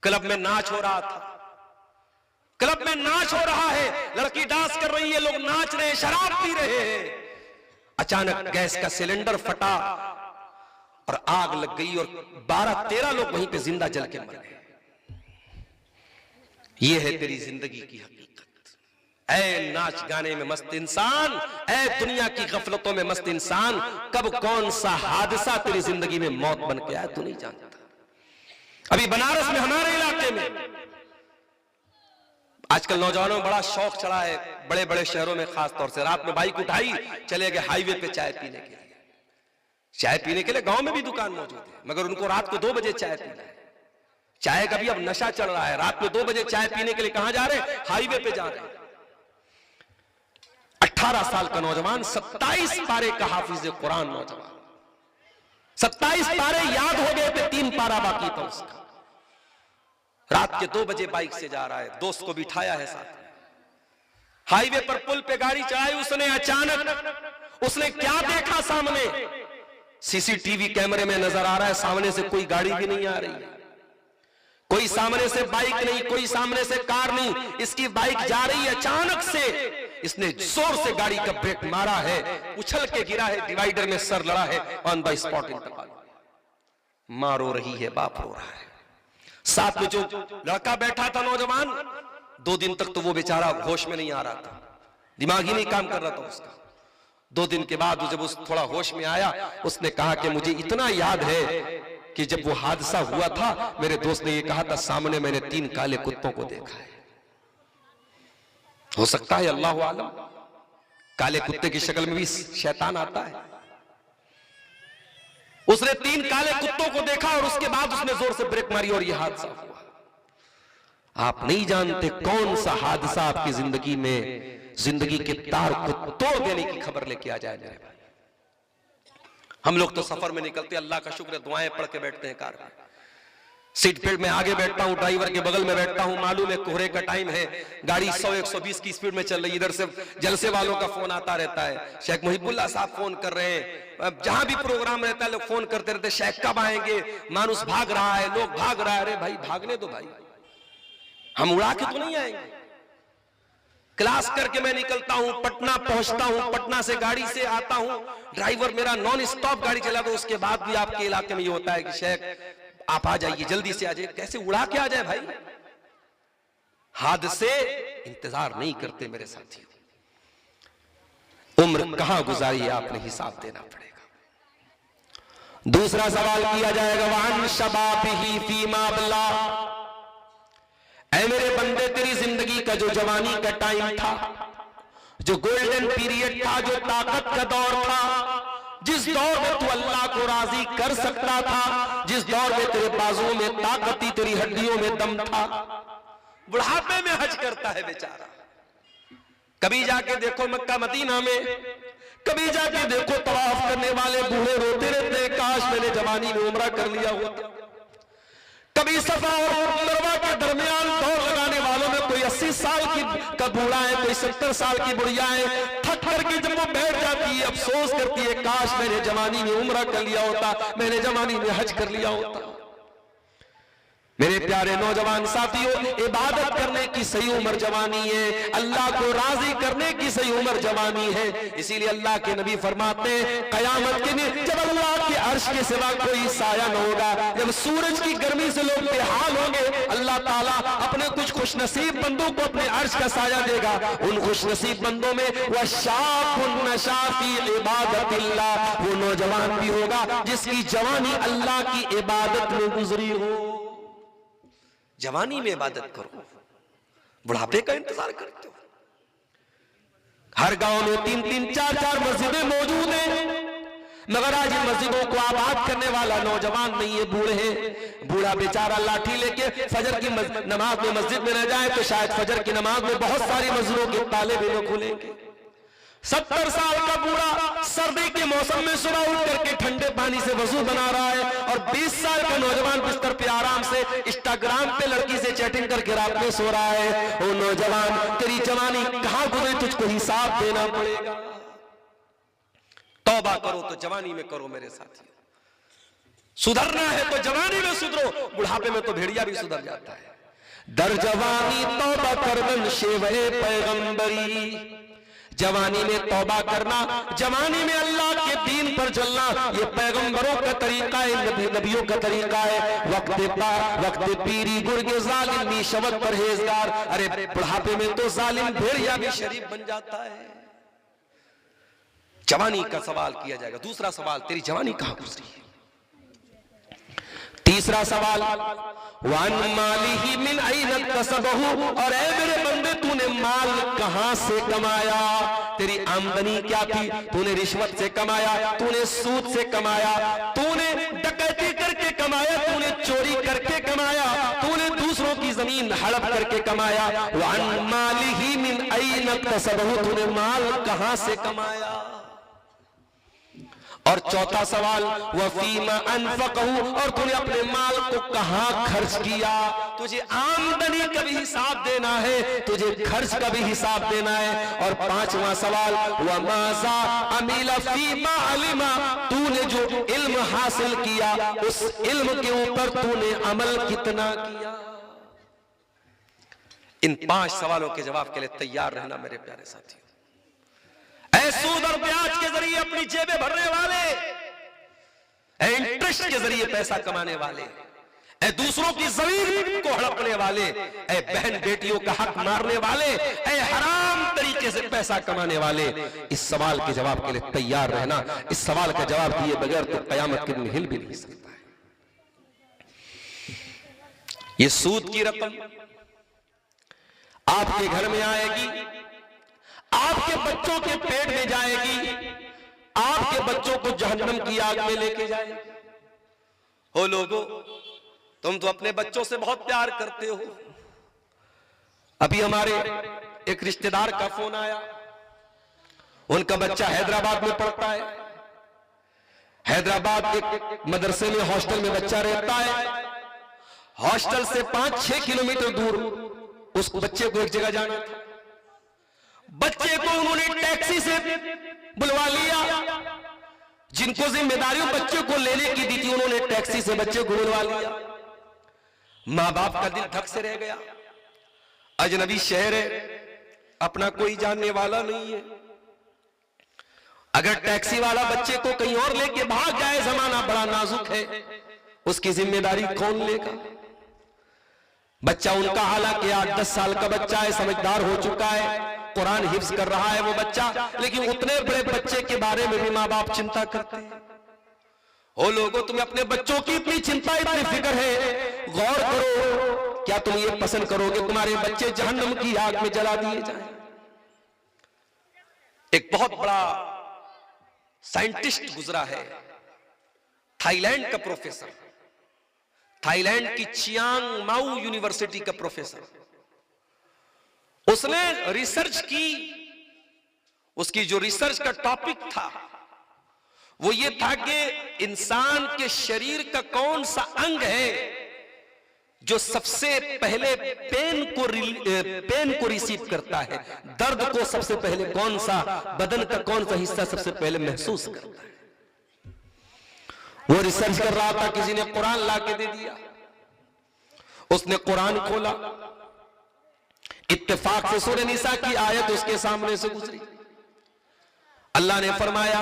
Club में नाच हो रहा था, क्लब में नाच हो रहा है, लड़की डांस कर रही है, लोग नाच रहे हैं, शराब पी रहे हैं। अचानक गैस का सिलेंडर फटा और आग लग गई और 12-13 लोग वहीं पे जिंदा जल के मर गए। ये है तेरी जिंदगी की हकीकत। ऐ नाच गाने में मस्त इंसान, ऐ दुनिया की गफलतों में मस्त इंसान, कब कौन सा हादसा तेरी जिंदगी में मौत बन के आया तू नहीं जानता। अभी बनारस में, हमारे इलाके में आजकल नौजवानों में बड़ा शौक चढ़ा है, बड़े बड़े शहरों में खास तौर से, रात में बाइक उठाई, चले गए हाईवे पे चाय पीने के लिए। चाय पीने के लिए गांव में भी दुकान मौजूद है, मगर उनको रात को 2 बजे चाय पीना है। चाय का भी अब नशा चल रहा है, रात में 2 बजे चाय पीने के लिए कहां जा रहे हैं? हाईवे पे जा रहे हैं। 18 साल का नौजवान, 27 पारे का हाफिज कुरान नौजवान, 27 पारे याद हो गए थे, 3 पारा बाकी था उसका। रात के 2 बजे बाइक से जा रहा है, दोस्त को बिठाया है साथ में। हाईवे पर पुल पे गाड़ी चलाई उसने, अचानक उसने क्या देखा? सामने सीसीटीवी कैमरे में नजर आ रहा है, सामने से कोई गाड़ी भी नहीं आ रही है, कोई सामने से बाइक नहीं, कोई सामने से कार नहीं, इसकी बाइक जा रही है। अचानक से इसने जोर से गाड़ी का ब्रेक मारा है, उछल के गिरा है, डिवाइडर में सर लड़ा है, ऑन द स्पॉट इंतकाल। मां रो रही है, बाप रो रहा है। साथ में जो लड़का बैठा था नौजवान, 2 दिन तक तो वो बेचारा होश में नहीं आ रहा था, दिमाग ही नहीं काम कर रहा था उसका। 2 दिन के बाद जब उस थोड़ा होश में आया, उसने कहा कि मुझे इतना याद है कि जब वो हादसा हुआ था, मेरे दोस्त ने ये कहा था, सामने मैंने 3 काले कुत्तों को देखा है। हो सकता है, अल्लाह आलम, काले कुत्ते की शक्ल में भी शैतान आता है। उसने 3 काले कुत्तों को देखा और उसके बाद उसने जोर से ब्रेक मारी और यह हादसा हुआ। आप नहीं जानते कौन सा हादसा आपकी जिंदगी में जिंदगी के तार को तोड़ देने की खबर लेके आ जाए मेरे भाई। हम लोग तो सफर में निकलते, अल्लाह का शुक्र है, दुआएं पढ़ के बैठते हैं कार में। सीट बेल्ट में आगे बैठता हूं, ड्राइवर के बगल में बैठता हूं, मालूम है कोहरे का टाइम है, गाड़ी 100-120 की स्पीड में चल रही है, इधर से जलसे वालों का फोन आता रहता है, शेख मुहिबुल्लाह साहब फोन कर रहे हैं, जहां भी प्रोग्राम रहता है लोग फोन करते रहते, शेख कब आएंगे, मानुस भाग रहा है, लोग भाग रहा है। अरे भाई भागने दो भाई, हम उड़ा के तो नहीं आएंगे। क्लास करके मैं निकलता हूं, पटना पहुंचता हूं, पटना से गाड़ी से आता हूं, ड्राइवर मेरा नॉन स्टॉप गाड़ी चला, तो उसके बाद भी आपके इलाके में ये होता है कि शेख आप आ जाइए, जल्दी से आ जाइए। कैसे उड़ा के आ जाए भाई? हादसे इंतजार नहीं करते मेरे साथियों। उम्र कहां गुजारी है, आपने हिसाब देना पड़ेगा। दूसरा सवाल किया जाएगा, वान शबाबिही फीमा बला, ऐ मेरे बंदे, तेरी जिंदगी का जो जवानी का टाइम था, जो गोल्डन पीरियड था, जो ताकत का दौर था, जिस दौर में तू अल्लाह को राजी कर सकता था, जिस दौर में तेरे बाजुओं में ताकत थी, तेरी हड्डियों में दम था, बुढ़ापे में हज करता है बेचारा। कभी जाके देखो मक्का मदीना में, कभी जाके देखो तवाफ करने वाले बूढ़े रोते रहते, काश मैंने जवानी में उम्रा कर लिया होता। कभी सफा और मरवा के दरमियान दौड़ लगाने वालों में कोई 80 साल का बूढ़ा है, कोई 70 साल की बुढ़िया है, थक करके जब वो बैठ जाती है, अफसोस करती है, काश मैंने जवानी में उम्रा कर लिया होता, मैंने जवानी में हज कर लिया होता। मेरे प्यारे नौजवान साथियों, इबादत करने की सही उम्र जवानी है, अल्लाह को राजी करने की सही उम्र जवानी है। इसीलिए अल्लाह के नबी फरमाते हैं, कयामत के दिन जब अल्लाह के अर्श के सिवा कोई साया न होगा, जब सूरज की गर्मी से लोग बेहाल होंगे, अल्लाह ताला अपने कुछ खुशनसीब बंदों को अपने अर्श का साया देगा। उन खुशनसीब बंदों में वह शाफुन नशा फी इबादतिल्लाह, वो नौजवान भी होगा जिसकी जवानी अल्लाह की इबादत में गुजरी हो। जवानी में इबादत करो, बुढ़ापे का इंतजार करते हो। हर गांव में 3-3, 4-4 मस्जिदें मौजूद हैं, मगर आज इन मस्जिदों को आबाद करने वाला नौजवान नहीं है, बूढ़े हैं। बूढ़ा बेचारा लाठी लेके फजर की नमाज में मस्जिद में न जाए तो शायद फजर की नमाज में बहुत सारी मस्जिदों के ताले भी न खुलेंगे। 70 साल का बूढ़ा सर्दी के मौसम में सुबह उठ करके ठंडे पानी से वजू बना रहा है, और 20 साल का नौजवान बिस्तर पे आराम से इंस्टाग्राम पे लड़की से चैटिंग करके रात में सो रहा है। ओ नौजवान, तेरी जवानी कहां गुजरी, तुझको हिसाब देना पड़ेगा। तौबा करो तो जवानी में करो मेरे साथी। सुधरना है तो जवानी में सुधरो, बुढ़ापे में तो भेड़िया भी सुधर जाता है। दर जवानी तौबा करन शेवे पैगंबरी, जवानी में तौबा करना, जवानी में अल्लाह के दीन पर चलना, ये पैगंबरों का तरीका है, नबियों का तरीका है। वक्त पीरी गुर्गे जालिम भी शबद परहेजगार, अरे बुढ़ापे में तो जालिम भेड़िया भी शरीफ बन जाता है। जवानी का सवाल किया जाएगा। दूसरा सवाल, तेरी जवानी कहां गुजरी है? तीसरा सवाल, वन मालिही मिन ऐन कसबहु, और ऐ मेरे बंदे तूने माल कहां से कमाया? तेरी आमदनी क्या थी? तूने रिश्वत से कमाया, तूने सूद से कमाया, तूने डकैती करके कमाया, तूने चोरी करके कमाया, तूने दूसरों की जमीन हड़प करके कमाया। वन मालिही मिन ऐन कसबहु, तूने माल कहां से कमाया? और चौथा सवाल, वफीमा अनफकहु, और तूने अपने माल को कहां खर्च किया? तुझे आमदनी का भी हिसाब देना है, तुझे खर्च का भी हिसाब देना है। और पांचवा सवाल, वमाजा अमीला फीमा अलिमा, तूने जो इल्म हासिल किया उस इल्म के ऊपर तूने अमल कितना किया? इन 5 सवालों के जवाब के लिए तैयार रहना मेरे प्यारे साथियों। सूद और ब्याज के जरिए अपनी जेबें भरने वाले, इंटरेस्ट के जरिए पैसा कमाने वाले, दूसरों की जमीन को हड़पने वाले, बहन बेटियों का हक मारने वाले, हराम तरीके से पैसा कमाने वाले, इस सवाल के जवाब के लिए तैयार रहना। इस सवाल का जवाब दिए बगैर तो कयामत के दिन हिल भी नहीं सकता है। ये सूद की रकम आपके घर में आएगी, आपके बच्चों के पेट में जाएगी, आपके बच्चों को जहन्नम की आग में लेके जाएगी। हो लोगों, तुम तो अपने बच्चों से बहुत प्यार करते हो। अभी हमारे एक रिश्तेदार का फोन आया, उनका बच्चा हैदराबाद में पढ़ता है। हैदराबाद एक मदरसे में हॉस्टल में बच्चा रहता है। हॉस्टल से 5-6 किलोमीटर दूर उस बच्चे को एक जगह जाना था। बच्चे को उन्होंने टैक्सी से बुलवा लिया। जिनको जिम्मेदारियों बच्चे को लेने की दी थी, उन्होंने टैक्सी से बच्चे को बुलवा लिया। मां बाप का दिल धक से रह गया। अजनबी शहर है, अपना कोई जानने वाला नहीं है। अगर टैक्सी वाला बच्चे को कहीं और लेके भाग जाए, जमाना बड़ा नाजुक है, उसकी जिम्मेदारी कौन लेगा? बच्चा उनका हालांकि 8-10 साल का बच्चा है, समझदार हो चुका है, कुरान हिफ्ज कर रहा है वो बच्चा, लेकिन उतने बड़े बच्चे के बारे में भी माँ बाप चिंता करते हैं। ओ लोगों, तुम्हें अपने बच्चों की इतनी चिंता, इतनी फिक्र है, गौर करो। क्या तुम ये पसंद करोगे तुम्हारे बच्चे जहन्नम की आग में जला दिए जाएं? एक बहुत बड़ा साइंटिस्ट गुजरा है, थाईलैंड का प्रोफेसर, थाईलैंड की चियांग माऊ यूनिवर्सिटी का प्रोफेसर। उसने रिसर्च की। उसकी जो रिसर्च का टॉपिक था वो ये था कि इंसान के शरीर का कौन सा अंग है जो सबसे पहले पेन को रिसीव करता है, दर्द को सबसे पहले कौन सा, बदन का कौन सा हिस्सा सबसे पहले महसूस करता है। वो रिसर्च कर रहा था, किसी ने कुरान ला के दे दिया। उसने कुरान खोला, इत्तेफाक से सूरह निसा की आयत उसके सामने से गुजरी। अल्लाह ने फरमाया,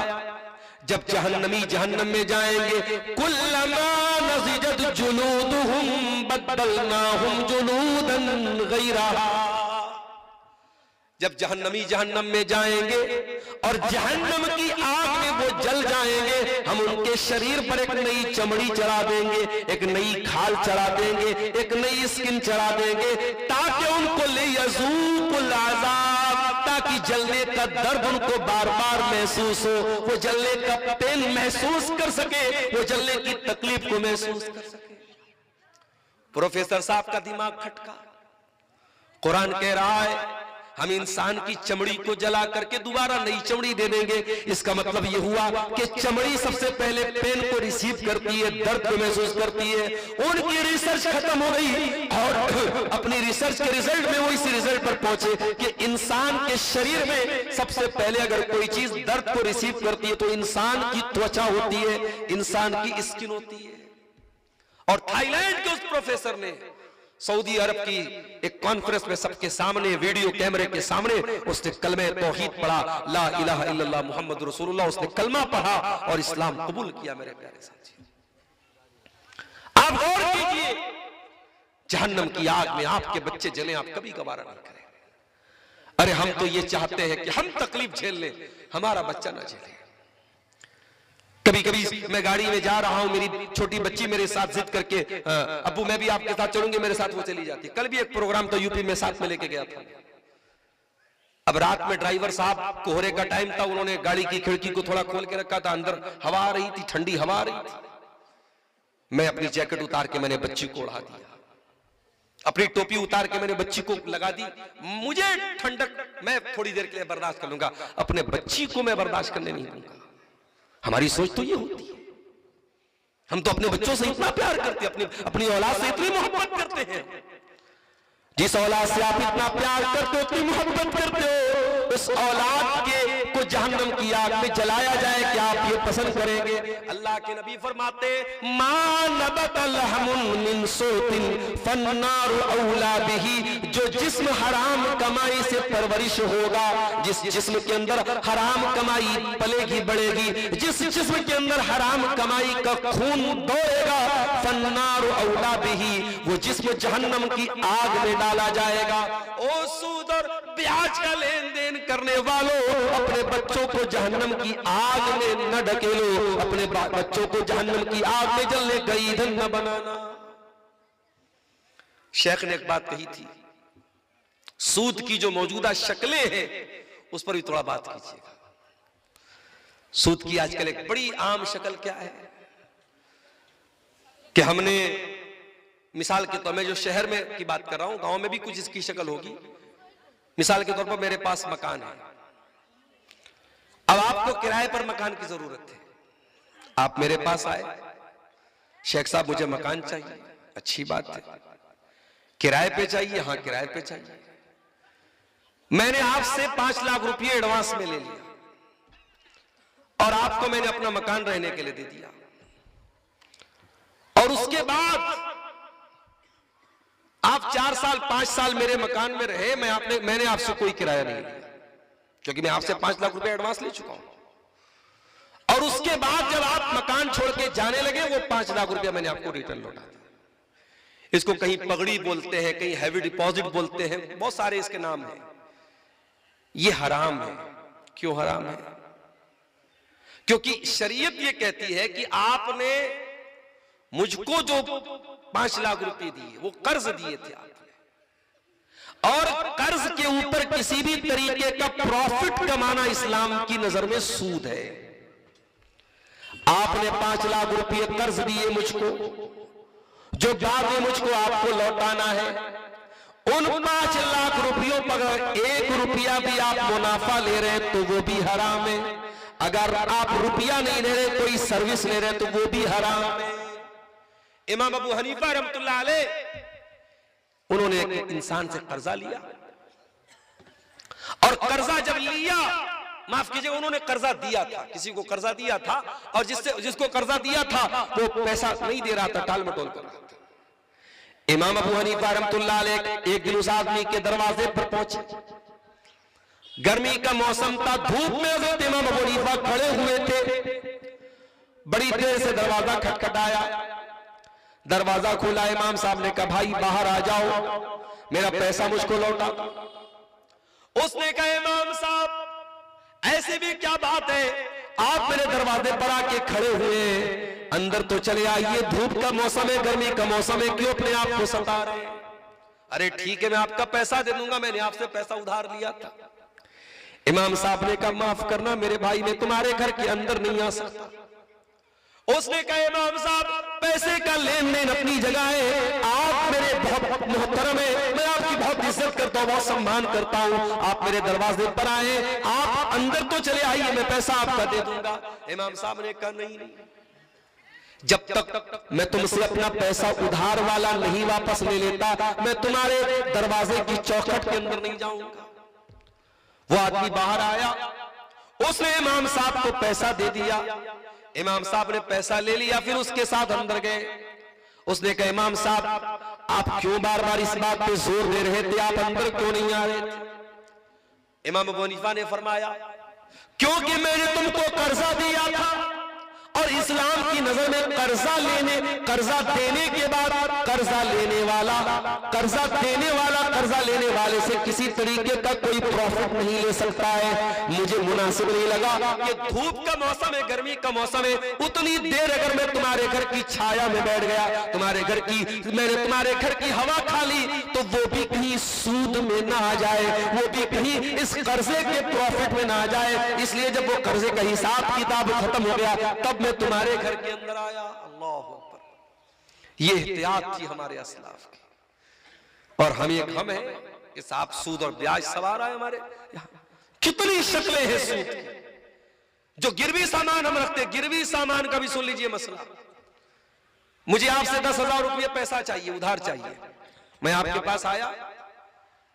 जब जहन्नमी जहन्नम में जाएंगे, कुल्लमा नज़िजत जुलूदुहुम बद्दलनाहुम जुलूदन गैरहा। जब जहन्नमी जहन्नम में जाएंगे और जहन्नम की आग में वो जल जाएंगे, हम उनके शरीर पर एक नई चमड़ी चढ़ा देंगे, एक नई खाल चढ़ा देंगे, एक नई स्किन चढ़ा देंगे, ताकि उनको लियज़ूक़ुल अज़ाब, ताकि जलने का दर्द उनको बार बार महसूस हो, वो जलने का पेन महसूस कर सके, वो जलने की तकलीफ को महसूस कर सके। प्रोफेसर साहब का दिमाग खटका। कुरान कह रहा है हम इंसान की चमड़ी को जला करके दोबारा नई चमड़ी दे देंगे। इसका मतलब यह हुआ कि चमड़ी सबसे पहले पेन को रिसीव करती है, दर्द को महसूस करती है। उनकी रिसर्च खत्म हो गई और अपनी रिसर्च के रिजल्ट में वो इस रिजल्ट पर पहुंचे कि इंसान के शरीर में सबसे पहले अगर कोई चीज दर्द को रिसीव करती है तो इंसान की त्वचा होती है, इंसान की स्किन होती है। और थाईलैंड के उस प्रोफेसर ने सऊदी अरब की एक कॉन्फ्रेंस में सबके सामने वीडियो कैमरे के सामने उसने कलमे तौहीद पढ़ा, ला इलाहा इल्लल्लाह मुहम्मद रसूलुल्लाह, उसने कलमा पढ़ा और इस्लाम कबूल किया। मेरे प्यारे साथी, आप गौर कीजिए, जहन्नम की आग में आपके बच्चे जले, आप कभी गवारा नहीं करें। अरे हम तो ये चाहते हैं कि हम तकलीफ झेल लें, हमारा बच्चा ना झेले। कभी कभी मैं गाड़ी में जा रहा हूं, मेरी छोटी बच्ची मेरे साथ जिद करके अब्बू मैं भी आपके साथ चलूंगी, मेरे साथ वो चली जाती। कल भी एक प्रोग्राम तो यूपी में साथ में लेके गया था। अब रात में ड्राइवर साहब, कोहरे का टाइम था, उन्होंने गाड़ी की खिड़की को थोड़ा खोल के रखा था, अंदर हवा आ रही थी, ठंडी हवा आ रही थी। मैं अपनी जैकेट उतार के मैंने बच्ची को ओढ़ा दिया, अपनी टोपी उतार के मैंने बच्ची को लगा दी। मुझे ठंडक मैं थोड़ी देर के लिए बर्दाश्त कर लूंगा, अपने बच्ची को मैं बर्दाश्त करने नहीं दूंगा। हमारी सोच तो ये होती है, हम तो अपने बच्चों से इतना प्यार करते हैं, अपनी औलाद से इतनी मोहब्बत करते हैं। जिस औलाद से आप इतना प्यार करते हो, इतनी मोहब्बत करते हो, उस औलाद के को जहन्नम की आग में जलाया जाए, क्या आप ये पसंद करेंगे? अल्लाह के नबी फरमाते, मा नबतल हमुन मिन सूतिन फन्नारु औला बिही, जो जिस्म हराम कमाई से परवरिश होगा, जिस जिस्म के अंदर हराम कमाई पलेगी बढ़ेगी, जिस जिस्म के अंदर हराम कमाई का खून दौड़ेगा, फन्नारु औला बिही, वो जिस्म जहन्नम की आग में डाला जाएगा। ओ सूद और ब्याज का लेन देन करने वालों, अपने बच्चों को जहन्नम की आग में न ढकेलो, अपने बच्चों को जहन्नम की आग में जलने का ईंधन न बनाना। शेख ने एक बात कही थी, सूद की जो मौजूदा शक्लें हैं उस पर भी थोड़ा बात कीजिएगा। सूद की आजकल एक बड़ी आम शक्ल क्या है कि हमने, मिसाल के तौर में जो शहर में की बात कर रहा हूं, गांव में भी कुछ इसकी शक्ल होगी। मिसाल के तौर पर मेरे पास मकान है, अब आपको किराए पर मकान की जरूरत है, आप मेरे पास आए, शेख साहब मुझे मकान चाहिए, अच्छी बात है, किराए पे चाहिए, हाँ किराए पे चाहिए। मैंने आपसे 5 लाख रुपए एडवांस में ले लिया और आपको मैंने अपना मकान रहने के लिए दे दिया, और उसके बाद आप 4 साल 5 साल मेरे मकान में रहे, मैंने आपसे कोई किराया नहीं लिया, क्योंकि मैं आपसे 5 लाख रुपए एडवांस ले चुका हूं। और उसके बाद जब आप मकान छोड़ के जाने लगे, वो 5 लाख रुपया मैंने आपको रिटर्न लौटा दिया। इसको कहीं पगड़ी बोलते हैं, कहीं हैवी डिपॉजिट बोलते हैं, बहुत सारे इसके नाम हैं। ये हराम है। क्यों हराम है? क्योंकि शरीयत ये कहती है कि आपने मुझको जो 5 लाख रुपए दिए, वो कर्ज दिए थे आपने, और कर्ज के ऊपर किसी भी तरीके का प्रॉफिट कमाना इस्लाम की नजर में सूद है। आपने 5 लाख रुपए कर्ज दिए मुझको, जो बाद में मुझको आपको लौटाना है, उन 5 लाख रुपयों पर 1 रुपया भी आप मुनाफा ले रहे हैं तो वो भी हराम है। अगर आप रुपया नहीं ले रहे, कोई सर्विस ले रहे तो वो भी हराम है। इमाम अबू हनीफा रहमतुल्लाह अलैह, उन्होंने एक इंसान से कर्जा लिया, और कर्जा जब लिया, माफ कीजिए, उन्होंने कर्जा दिया था, किसी को कर्जा दिया था, और जिसको कर्जा दिया था वो पैसा नहीं दे रहा था, टाल मटोल कर रहा था। इमाम अबू हनीफा रहमतुल्लाह अलैह एक दिन उस आदमी के दरवाजे पर पहुंचे, गर्मी का मौसम था, धूप में हज़रत इमाम अबू हनीफा खड़े हुए थे। बड़ी देर से दरवाजा खटखटाया, दरवाजा खोला, इमाम साहब ने कहा भाई बाहर आ जाओ, मेरा पैसा मुझको लौटा। उसने कहा इमाम साहब ऐसी भी क्या बात है, आप मेरे दरवाजे पर आके खड़े हुए, अंदर तो चले आइए, धूप का मौसम है, गर्मी का मौसम है, क्यों अपने आप को सता रहे? अरे ठीक है, मैं आपका पैसा दे दूंगा, मैंने आपसे पैसा उधार लिया था। इमाम साहब ने कहा माफ करना मेरे भाई, मैं तुम्हारे घर के अंदर नहीं आ सकता। उसने कहा इमाम साहब पैसे का लेन देन अपनी जगह है, आप मेरे बहुत मोहतरम है, मैं आपकी बहुत इज्जत करता हूँ, बहुत सम्मान करता हूँ, आप मेरे दरवाजे पर आए, आप अंदर तो चले आइए, मैं पैसा आपका दे दूंगा। इमाम साहब ने कहा नहीं नहीं, जब तक मैं तुमसे अपना पैसा उधार वाला नहीं वापस ले लेता, मैं तुम्हारे दरवाजे की चौखट के अंदर नहीं जाऊंगा। वो आदमी बाहर आया, उसने इमाम साहब को पैसा दे दिया। इमाम साहब ने पैसा ले लिया, फिर उसके साथ अंदर गए। उसने कहा, इमाम साहब आप क्यों बार बार इस बात पे जोर दे रहे थे, आप अंदर क्यों नहीं आ रहे थे? इमाम अबू हनीफा ने फरमाया, क्योंकि मैंने तुमको कर्जा दिया था और इस्लाम की नजर में कर्जा देने के बाद कर्जा लेने वाला कर्जा लेने वाले से किसी तरीके का कोई प्रॉफिट नहीं ले सकता है। मुझे मुनासिब नहीं लगा कि धूप का मौसम है, गर्मी का मौसम है, उतनी देर अगर मैं तुम्हारे घर की छाया में बैठ गया, मैंने तुम्हारे घर की हवा खा ली, तो वो भी कहीं सूद में ना आ जाए, वो भी कहीं इस कर्जे के प्रॉफिट में ना आ जाए। इसलिए जब वो कर्जे का हिसाब किताब खत्म हो गया, तब मैं तुम्हारे घर के अंदर आया। अल्लाह अकबर। ये एहतियात थी हमारे असलाफ की। और हम एक हम है कि साहब सूद और ब्याज सवार आए हमारे यहाँ। कितनी शक्लें हैं सूद की। जो गिरवी सामान हम रखते, गिरवी सामान का भी सुन लीजिए मसला। मुझे आपसे 10,000 रुपये पैसा चाहिए, उधार चाहिए। मैं आपके पास आया,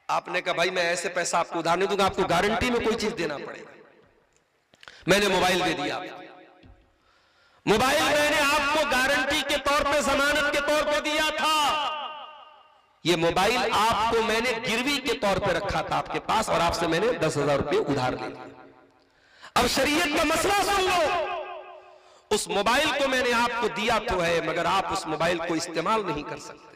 आपने कहा भाई मैं ऐसे पैसा आपको उधार नहीं दूंगा, आपको गारंटी में कोई चीज देना पड़ेगा। मैंने मोबाइल दे दिया, मोबाइल मैंने आपको गारंटी के तौर पे, जमानत के तौर पे दिया था। ये मोबाइल आपको मैंने गिरवी के तौर पे रखा था आपके पास, और आपसे मैंने 10,000 रुपये उधार ले लिया। अब शरीयत का मसला सुन लो। उस मोबाइल को मैंने आपको दिया तो है, मगर आप उस मोबाइल को इस्तेमाल नहीं कर सकते।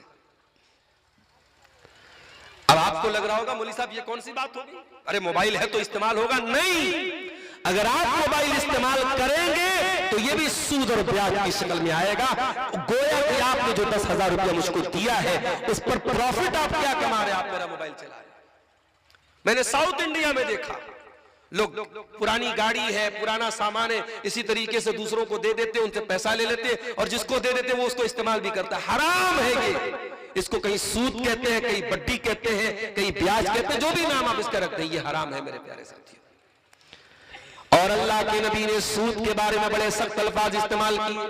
अब आपको लग रहा होगा मौलवी साहब ये कौन सी बात होगी, अरे मोबाइल है तो इस्तेमाल होगा। नहीं, अगर आप मोबाइल इस्तेमाल करेंगे तो ये भी सूद और ब्याज की शक्ल में आएगा। गोया कि आपने जो 10,000 रुपया मुझको दिया है, उस पर प्रॉफिट आप क्या कमा रहे हैं, आप मेरा मोबाइल चला रहे। मैंने साउथ इंडिया में देखा, लोग पुरानी गाड़ी है, पुराना सामान है, इसी तरीके से दूसरों को दे देते, उनसे पैसा ले लेते, और जिसको दे देते वो उसको इस्तेमाल भी करता है। हराम है ये। इसको कहीं सूद कहते हैं, कहीं बड्डी कहते हैं, कहीं ब्याज कहते हैं, जो भी नाम आप इसका रखते हैं, ये हराम है मेरे प्यारे साथियों। और अल्लाह के नबी ने सूद के बारे में बड़े सख्त अल्फाज इस्तेमाल किए।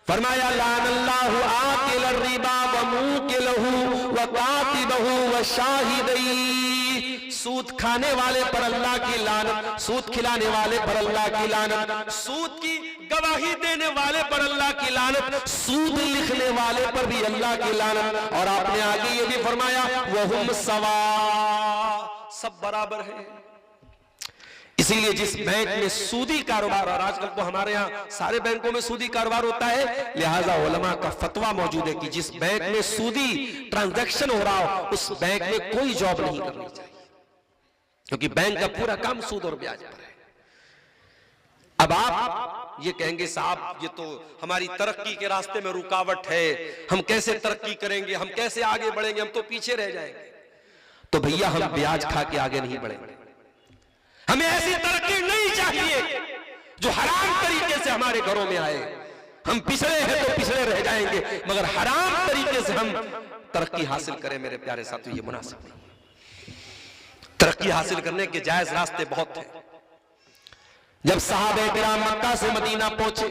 फरमाया, लानल्लाहु आकिल रिबा व मुकिलहु व कातिबहु व शाहिदै। सूद खाने वाले पर अल्लाह की लानत, सूद खिलाने वाले पर अल्लाह की लानत, सूद की गवाही देने वाले पर अल्लाह की लानत, सूद लिखने वाले पर भी अल्लाह की लानत। और आपने आगे ये भी फरमाया, वहुम सवा, सब बराबर है। इसीलिए जिस बैंक में सूदी कारोबार, और आजकल तो हमारे यहाँ सारे बैंकों में सूदी कारोबार होता है, लिहाजा उलमा का फतवा मौजूद है कि जिस बैंक में सूदी ट्रांजैक्शन हो रहा हो, उस बैंक में कोई जॉब नहीं करनी चाहिए, क्योंकि बैंक का पूरा काम सूद और ब्याज पर है। अब आप ये कहेंगे, साहब ये तो हमारी तरक्की के रास्ते में रुकावट है, हम कैसे तरक्की करेंगे, हम कैसे आगे बढ़ेंगे, हम तो पीछे रह जाएंगे। तो भैया हम ब्याज खा के आगे नहीं बढ़ेंगे। हमें ऐसी तरक्की नहीं चाहिए जो हराम तरीके से हमारे घरों में आए। हम पिछड़े हैं तो पिछड़े रह जाएंगे, मगर हराम तरीके से हम तरक्की हासिल करें, मेरे प्यारे साथियों, ये मुनासिब नहीं। तरक्की हासिल करने के जायज रास्ते बहुत थे। जब सहाबे किराम मक्का से मदीना पहुंचे,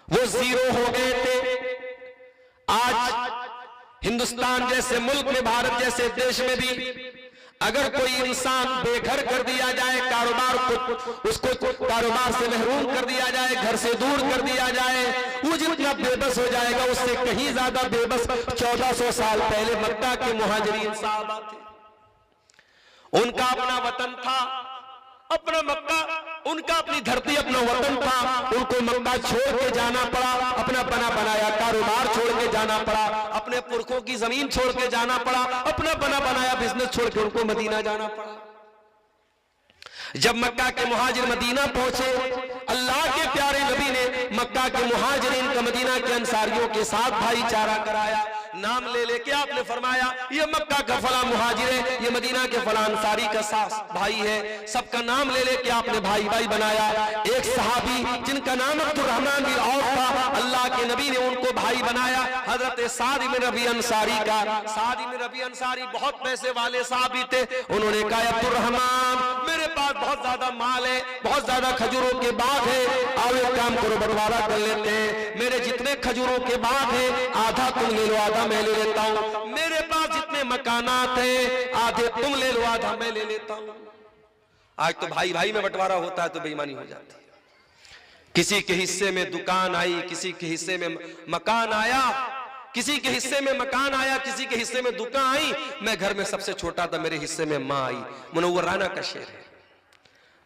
वो जीरो हो गए थे। आज हिंदुस्तान जैसे मुल्क में, भारत जैसे देश में भी अगर कोई इंसान बेघर कर दिया जाए, कारोबार को, उसको कारोबार से महरूम कर दिया जाए, घर से दूर कर दिया जाए, वो जितना बेबस हो जाएगा, उससे कहीं ज्यादा बेबस 1400 साल पहले मक्का के मुहाजिरीन साहबा थे। उनका अपना वतन था, अपना मक्का, उनका अपनी धरती, अपना वतन था। उनको मक्का छोड़ के जाना पड़ा, अपना बना बनाया कारोबार छोड़ के जाना पड़ा, अपने पुरखों की जमीन छोड़ के जाना पड़ा, अपना बना बनाया बिजनेस छोड़ के उनको मदीना जाना पड़ा। जब मक्का के मुहाजिर मदीना पहुंचे, अल्लाह के प्यारे नबी ने मक्का के मुहाजिरीन का मदीना के अंसारियों के साथ भाईचारा कराया। नाम ले लेके आपने फरमाया, ये मक्का का फला मुहाजिर है, ये मदीना के फला अंसारी का सास भाई है। सबका नाम ले लेके आपने भाई भाई बनाया। एक सहाबी जिनका नाम अब्दुर्रहमान बिन औफ था, अल्लाह के नबी ने उनको भाई बनाया, हजरत साद इब्न रबी अंसारी का। साद इब्न रबी अंसारी बहुत पैसे वाले साहबी थे। उन्होंने कहा, अब्दुर्रहमान मेरे पास पास बहुत ज्यादा माल है, बहुत ज्यादा खजूरों के बाग है, आओ एक काम करो बंटवारा कर लेते हैं। मेरे जितने खजूरों के बाग है आधा तुम ले लो, आधा मैं ले लेता हूं। मेरे पास जितने मकानात हैं आधे तुम ले लो, आधा मैं ले लेता हूं। आज तो भाई भाई में बंटवारा होता है तो बेईमानी हो जाती है। किसी के हिस्से में दुकान आई, किसी के हिस्से में मकान आया, किसी के हिस्से में मकान आया, किसी के हिस्से में दुकान आई। मैं घर में सबसे छोटा था, मेरे हिस्से में मां आई। मुनव्वर राना का शेर है।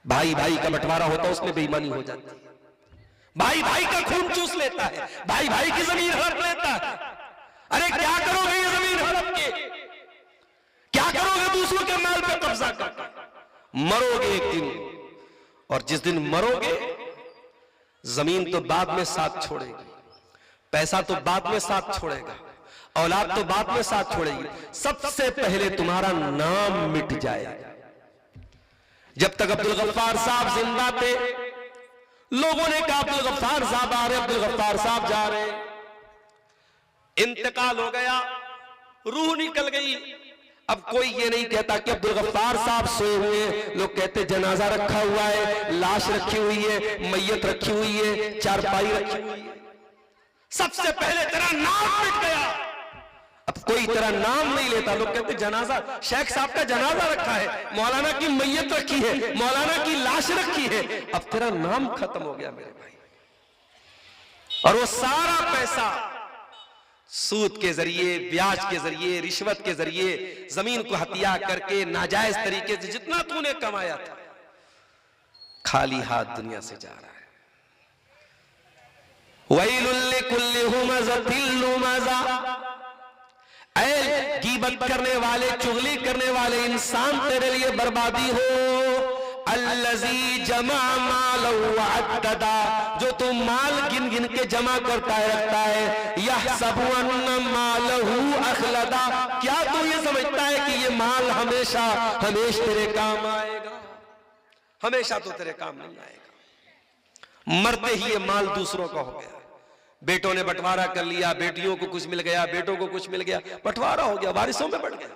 भाई भाई का बंटवारा होता है उसमें बेईमानी हो जाती है। भाई भाई का खून चूस लेता है, भाई भाई की जमीन हड़प लेता है। अरे क्या करोगे ये जमीन हड़प के, क्या करोगे दूसरों के माल पे कब्जा करके? मरोगे एक दिन, और जिस दिन मरोगे जमीन तो बाद में साथ छोड़ेगी, पैसा तो बाद में साथ छोड़ेगा, औलाद तो बाद में साथ छोड़ेगी, सबसे पहले तुम्हारा नाम मिट जाएगा। जब तक अब्दुल गफ्फार साहब जिंदा थे, लोगों ने कहा अब्दुल गफ्फार साहब आ रहे, अब्दुल गफ्फार साहब जा रहे। इंतकाल हो गया, रूह निकल गई। अब कोई ये नहीं कहता कि अब्दुल गफ्फार साहब सोए हुए हैं, लोग कहते जनाजा रखा हुआ है, लाश रखी हुई है, मैयत रखी हुई है, चारपाई रखी हुई है। सबसे पहले तेरा नाम मिट गया। अब कोई तेरा नाम नहीं लेता, लोग कहते जनाजा, शेख साहब का जनाजा रखा है, मौलाना की मैयत रखी है, मौलाना की लाश रखी है। अब तेरा नाम खत्म हो गया मेरे भाई। और वो सारा पैसा सूद के जरिए, ब्याज के जरिए, रिश्वत के जरिए, जमीन को हत्या करके नाजायज तरीके से जितना तूने कमाया था, खाली हाथ दुनिया से जा रहा है। वैलुल लिकुल्लि हुमज़तिल लुमज़ा, ऐ गीबत करने वाले, चुगली करने वाले इंसान, तेरे लिए बर्बादी हो। अल्लज़ी जमा मालहु वअद्ददा, जो तू माल गिन गिन के जमा करता है, रखता है। यहसबु अन्ना मालहु अखलदा, क्या तू ये समझता है कि ये माल हमेशा हमेशा तेरे काम आएगा? हमेशा तो तेरे काम नहीं आएगा। मरते ही ये माल दूसरों का हो गया। बेटों ने बंटवारा कर लिया, बेटियों को कुछ मिल गया, बेटों को कुछ मिल गया, बंटवारा हो गया, वारिसों में बढ़ गया।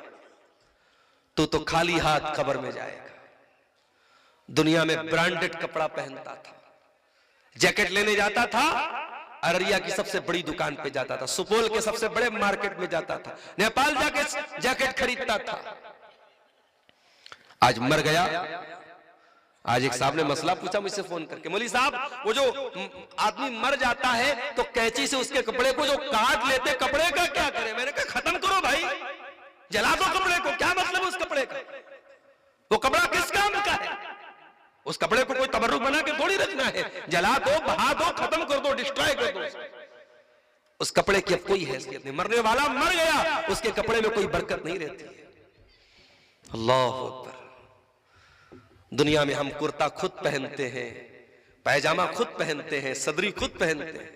तो खाली हाथ कब्र में जाएगा। दुनिया में ब्रांडेड कपड़ा पहनता था, जैकेट लेने जाता था, अररिया की सबसे बड़ी दुकान पे जाता था, सुपौल के सबसे बड़े मार्केट में जाता था, नेपाल जाके जैकेट खरीदता था। आज मर गया। आज एक साहब ने मसला पूछा मुझसे फोन करके, मौलवी साहब वो जो आदमी मर जाता है तो कैंची से उसके कपड़े को जो काट लेते, कपड़े का क्या करें? मैंने कहा खत्म करो भाई, जला दो कपड़े को, क्या मतलब उस कपड़े का? वो कपड़ा किस काम का है? उस कपड़े को कोई तबर्रुक बना के थोड़ी रखना है। जला दो, बहा दो, खत्म कर दो, डिस्ट्रॉय कर दो। उस कपड़े की अब कोई हैसियत नहीं। मरने वाला मर गया, उसके कपड़े में कोई बरकत नहीं रहती है। अल्लाह अकबर। दुनिया में हम कुर्ता खुद पहनते हैं, पैजामा खुद पहनते हैं, सदरी खुद पहनते हैं।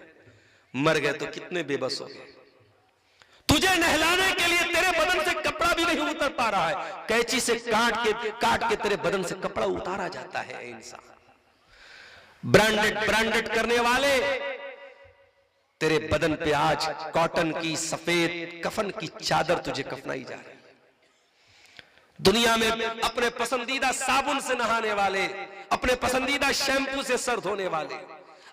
मर गए तो कितने बेबस हो गए। तुझे नहलाने के लिए तेरे बदन से कपड़ा भी नहीं उतर पा रहा है, कैंची से काट के तेरे बदन से कपड़ा उतारा जाता है। इंसान ब्रांडेड करने वाले तेरे बदन पे आज कॉटन की सफेद कफन की चादर तुझे कफनाई जा रही है। दुनिया में अपने पसंदीदा साबुन से नहाने वाले, अपने पसंदीदा शैम्पू से सर धोने वाले,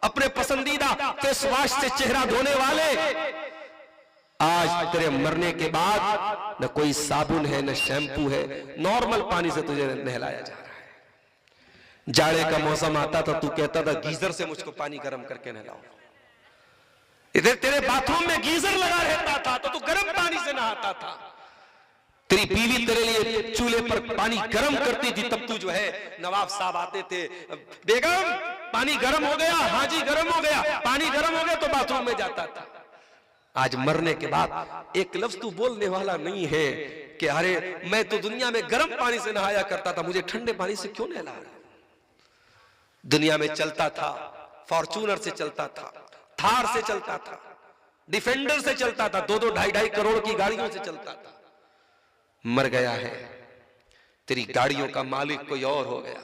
अपने पसंदीदा फेस वॉश से चेहरा धोने वाले, आज तेरे मरने के बाद न कोई साबुन है, न शैम्पू है, नॉर्मल पानी से तुझे नहलाया जा रहा है। जाड़े का मौसम आता था, तू कहता था गीजर से मुझको पानी गर्म करके नहलाओ। इधर तेरे बाथरूम में गीजर लगा रहता था तो तू गर्म पानी से नहाता था। तेरी बीवी तेरे लिए चूल्हे पर पानी गर्म करती थी, तब तू जो है, नवाब साहब आते थे, बेगम पानी गर्म हो गया, हाँ जी गर्म हो गया, पानी गर्म हो गया, तो बाथरूम में जाता था। आज मरने के बाद एक लफ्ज तू बोलने वाला नहीं है कि अरे मैं तो दुनिया में गर्म पानी से नहाया करता था, मुझे ठंडे पानी से क्यों नहला रहा? दुनिया में चलता था, फॉर्च्यूनर से चलता था, थार से चलता था, डिफेंडर से चलता था, 2-2, 2.5 करोड़ की गाड़ियों से चलता था। मर गया है, तेरी गाड़ियों का मालिक कोई और हो गया,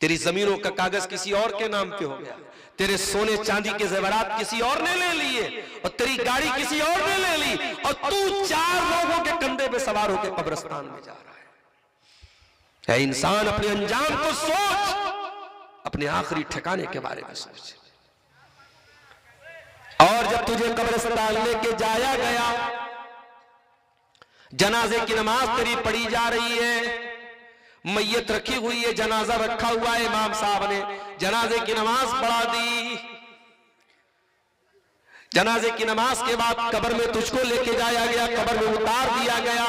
तेरी जमीनों का कागज किसी और के नाम पे हो गया, तेरे सोने चांदी के जेवरात किसी और ने ले लिए, और तेरी गाड़ी किसी और ने ले ली, और तू 4 लोगों के कंधे पे सवार होकर कब्रिस्तान में जा रहा है इंसान, अपने अंजाम को सोच, अपने आखिरी ठिकाने के बारे में सोच। और जब तुझे कब्रिस्तान लेके जाया गया, जनाजे की नमाज तेरी पढ़ी जा रही है, मैयत रखी हुई है, जनाजा रखा हुआ है, इमाम साहब ने जनाजे की नमाज पढ़ा दी। जनाजे की नमाज के बाद कब्र में तुझको लेके जाया गया, कब्र में उतार दिया गया।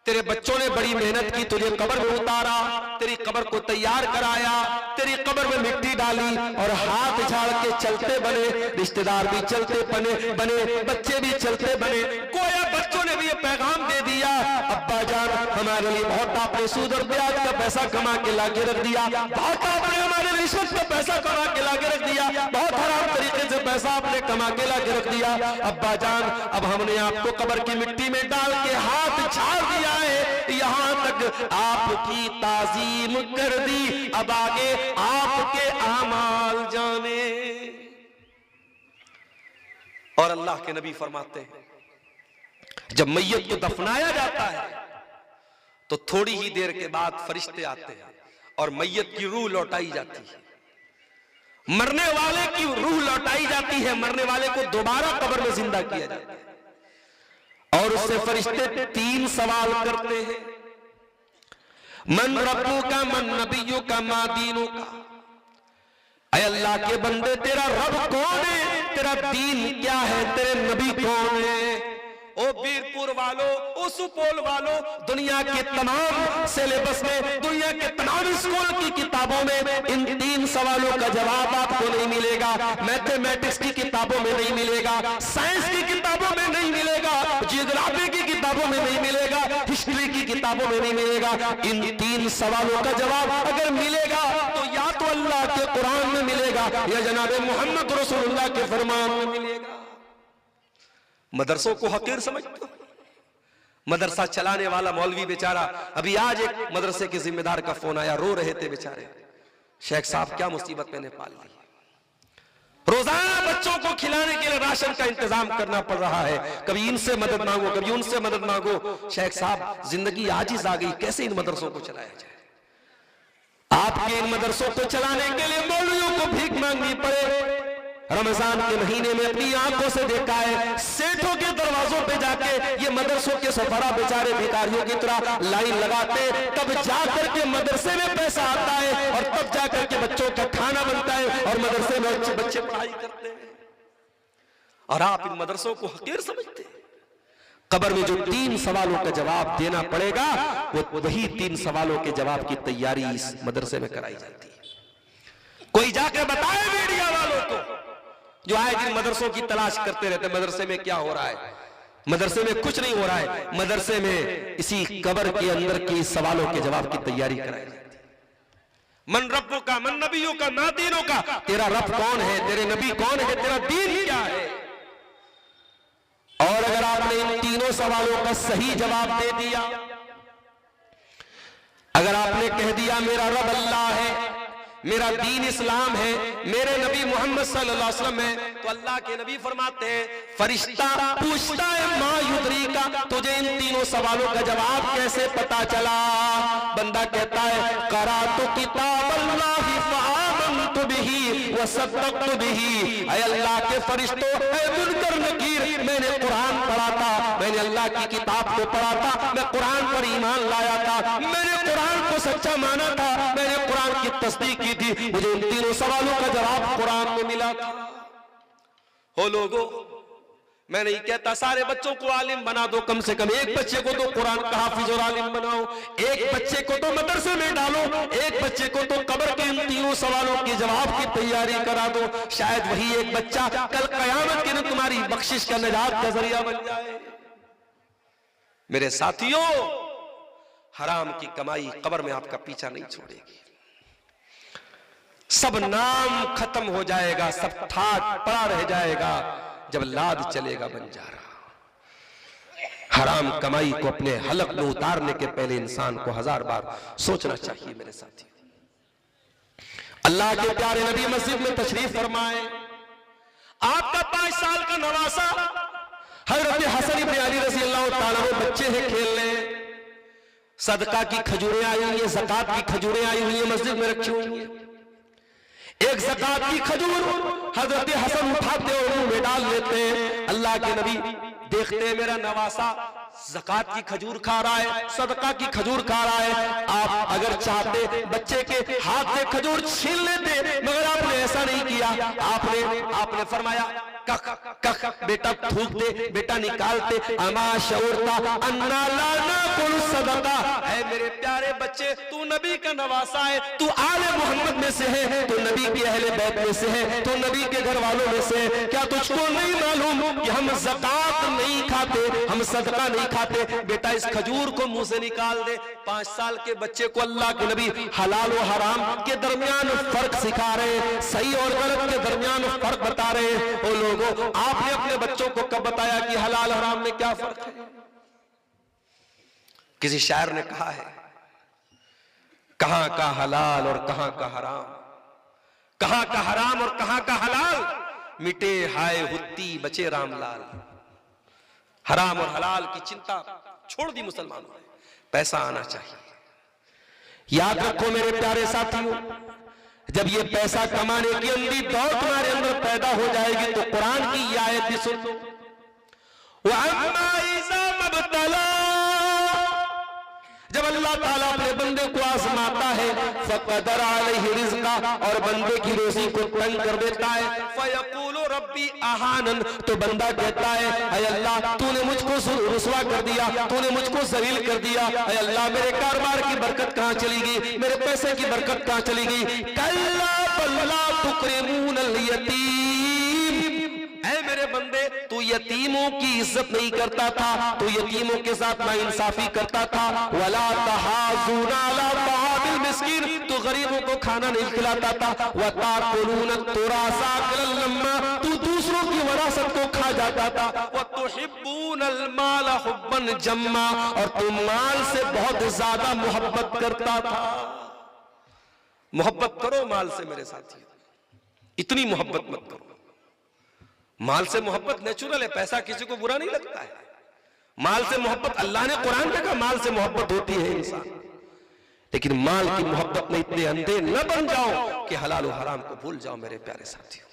तेरे बच्चों ने बड़ी मेहनत की, तुझे कब्र में उतारा, तेरी कब्र को तैयार कराया, तेरी कब्र में मिट्टी डाली और हाथ झाड़ के चलते बने, रिश्तेदार भी चलते बने, बच्चे भी चलते बने। गोया बच्चों ने भी ये पैगाम दे दिया, अब्बा जान हमारे लिए बहुत आपने सूद और ब्याज का पैसा कमा के लाके रख दिया, बहुत आपने हमारे रिश्वत का पैसा कमा के लाके रख दिया, बहुत हराम तरीके से पैसा आपने कमा के लाके रख दिया। अब्बा जान अब हमने आपको कब्र की मिट्टी में डाल के हाथ झाड़ दिया है, यहां तक आपकी ताजीम कर दी, अब आगे आपके आमाल जाने। और अल्लाह के नबी फरमाते हैं जब मैयत को दफनाया जाता है तो थोड़ी ही देर के बाद फरिश्ते आते हैं और मैयत की रूह लौटाई जाती है, मरने वाले की रूह लौटाई जाती है, मरने वाले को दोबारा कब्र में जिंदा किया जाता है। और उससे फरिश्ते 3 सवाल करते हैं, मन रब्बू का, मन नबिय्यू का, मा दीनू का। ऐ अल्लाह के बंदे तेरा रब कौन है, तेरा दीन क्या है, तेरे नबी कौन है। ओ वीरपुर वालों, ओ सुपौल वालों, दुनिया के तमाम सिलेबस में, दुनिया के तमाम स्कूल की किताबों में इन 3 सवालों का जवाब आपको नहीं मिलेगा। मैथमेटिक्स की किताबों में नहीं मिलेगा, साइंस की किताबों में नहीं मिलेगा, जियोग्राफी की किताबों में नहीं मिलेगा, हिस्ट्री की किताबों में नहीं मिलेगा। इन 3 सवालों का जवाब अगर मिलेगा तो या तो अल्लाह के कुरान में मिलेगा या जनाब मोहम्मद रसूलुल्लाह के फरमान में मिलेगा। मदरसों को हकीर समझते हो? मदरसा चलाने वाला मौलवी बेचारा, अभी आज एक मदरसे के जिम्मेदार का फोन आया, रो रहे थे बेचारे, शेख साहब क्या मुसीबत मैंने पाल ली, रोजाना बच्चों को खिलाने के लिए राशन का इंतजाम करना पड़ रहा है, कभी इनसे मदद मांगो, कभी उनसे मदद मांगो। शेख साहब जिंदगी आजिज आ गई, कैसे इन मदरसों को चलाया जाए। आपके इन मदरसों को चलाने के लिए मौलवियों को भीख मांगनी पड़े। रमजान के महीने में अपनी आंखों से देखा है, सेठों के दरवाजों पे जाके ये मदरसों के सफरा बेचारे भिखारियों की तरह लाइन लगाते, तब जाकर के मदरसे में पैसा आता है और तब जाकर के बच्चों का खाना बनता है और मदरसे में अच्छे बच्चे पढ़ाई करते हैं। और आप इन मदरसों को हकीर समझते हैं। कब्र में जो 3 सवालों का जवाब देना पड़ेगा, वो वही 3 सवालों के जवाब की तैयारी इस मदरसे में कराई जाती है। कोई जाकर बताए मीडिया वालों को जो आए दिन मदरसों की तलाश करते रहते, मदरसे में क्या हो रहा है। मदरसे में कुछ नहीं हो रहा है, मदरसे में इसी कब्र के अंदर के सवालों के जवाब की तैयारी कराई जाती है। मन रब्बू का, मन नबियों का, मा दीनों का, तेरा रब कौन है, तेरे नबी कौन है, तेरा दीन क्या है। और अगर आपने इन 3 सवालों का सही जवाब दे दिया, अगर आपने कह दिया मेरा रब अल्लाह है, मेरा दीन इस्लाम है, मेरे नबी मोहम्मद सल्लल्लाहु अलैहि वसल्लम है, तो अल्लाह के नबी फरमाते हैं, फरिश्ता पूछता है मा युद्री का, तुझे इन 3 सवालों का जवाब कैसे पता चला। बंदा कहता है क़राअतु किताब अल्लाहि फ़आमनतु बिही व सद्दक़तु बिही। ऐ अल्लाह के फरिश्तों, ऐ मुनकर नकीर, मैंने कुरान पढ़ा था, मैंने अल्लाह की किताब को पढ़ा था, मैं कुरान पर ईमान लाया था, मैंने कुरान को सच्चा माना था, मैंने कुरान की तस्दीक की थी, मुझे इन 3 सवालों का जवाब कुरान में मिला था। हो लोगों, मैं नहीं कहता सारे बच्चों को आलिम बना दो, कम से कम एक बच्चे को तो कुरान का हाफिज और आलिम बनाओ, एक बच्चे को तो मदरसे में डालो, एक बच्चे को तो कब्र के इन 3 सवालों के जवाब की तैयारी करा दो। शायद वही एक बच्चा कल कयामत के दिन तुम्हारी बख्शिश का निजात का जरिया बन जाए। मेरे साथियों, हराम की कमाई कब्र में आपका पीछा नहीं छोड़ेगी। सब नाम खत्म हो जाएगा, सब ठाट पड़ा रह जाएगा जब लाद चलेगा बंजारा। हराम कमाई को अपने हलक में उतारने के पहले इंसान को 1000 बार सोचना चाहिए। मेरे साथी, अल्लाह के प्यारे नबी मस्जिद में तशरीफ फरमाए, आपका 5 साल का नवासा हजरत हसन इब्न अली रज़ी अल्लाह ताला अन्हु बच्चे हैं, खेल रहे हैं, सदका की खजूरें आई हुई है, ज़कात की खजूरें आई हुई है, मस्जिद में रखी हुई है। एक ज़कात की खजूर हजरत हसन उठाते और मुंह में डाल लेते हैं। अल्लाह के नबी देखते हैं मेरा नवासा ज़कात की खजूर खा रहा है, सदका की खजूर खा रहा है। आप अगर चाहते बच्चे के हाथ से खजूर छीन लेते, मगर आपने ऐसा नहीं किया। आपने फरमाया कख कख, बेटा थूक दे, बेटा निकालते। अमा शऊरता अन्ना ला नाकुल सदका। है मेरे प्यारे बच्चे, तू नबी का नवासा है, तू आले मोहम्मद में से है, तू नबी के अहले बैत में से है, तू नबी के घर वालों में से है। क्या तुझको नहीं मालूम कि हम ज़कात नहीं खाते, हम सदका नहीं खाते? बेटा इस खजूर को मुंह से निकाल दे। 5 साल के बच्चे को अल्लाह के नबी हलाल और हराम के दरमियान फर्क सिखा रहे, सही और गलत के दरमियान फर्क बता रहे। ओ लोगों, आपने अपने बच्चों को कब बताया कि हलाल हराम में क्या फर्क है? किसी शायर ने कहा है, कहां का हलाल और कहां का हराम, कहां का हराम और कहां का हलाल, मिटे हाय हुत्ती बचे रामलाल। हराम और हलाल की चिंता छोड़ दी मुसलमानों ने, पैसा आना चाहिए। याद रखो मेरे प्यारे साथियों, जब ये पैसा कमाने की अंधी दौड़ तुम्हारे अंदर पैदा हो जाएगी तो कुरान की ये आयत भी सुन लो। जब अल्लाह ताला अपने बंदे को आजमाता है, फक़दर अलैहि रिज़्क़ा, और बंदे की रोजी को तंग कर देता है, फयक़ूलु रब्बी अहानन, तो बंदा कहता है ऐ अल्लाह तूने मुझको रुसवा कर दिया, तूने मुझको ज़लील कर दिया। ऐ अल्लाह मेरे कारोबार की बरकत कहां चली गई, मेरे पैसे की बरकत कहां चली गई? कल्ला बल ला तुक्रिमूनल यतीम। ऐ मेरे बंदे, तू यतीमों की इज्जत नहीं करता था, तू यतीमों के साथ नाइंसाफी करता था। वला तहाज़ूना अला तआमिल मिस्कीन, तू गरीबों को खाना नहीं खिलाता था। व ताकुलून तुरासा अकलन लम्मा, तू दूसरों की विरासत को खा जाता था। व तुहिब्बूनल माल हुब्बन जम्मा, और तू माल से बहुत ज्यादा मोहब्बत करता था। मोहब्बत करो माल से मेरे साथी, इतनी मोहब्बत मत करो। माल से मोहब्बत नेचुरल है, पैसा किसी को बुरा नहीं लगता है। माल से मोहब्बत, अल्लाह ने कुरान में कहा माल से मोहब्बत होती है इंसान, लेकिन माल की मोहब्बत में इतने अंधे न बन जाओ कि हलाल और हराम को भूल जाओ मेरे प्यारे साथियों।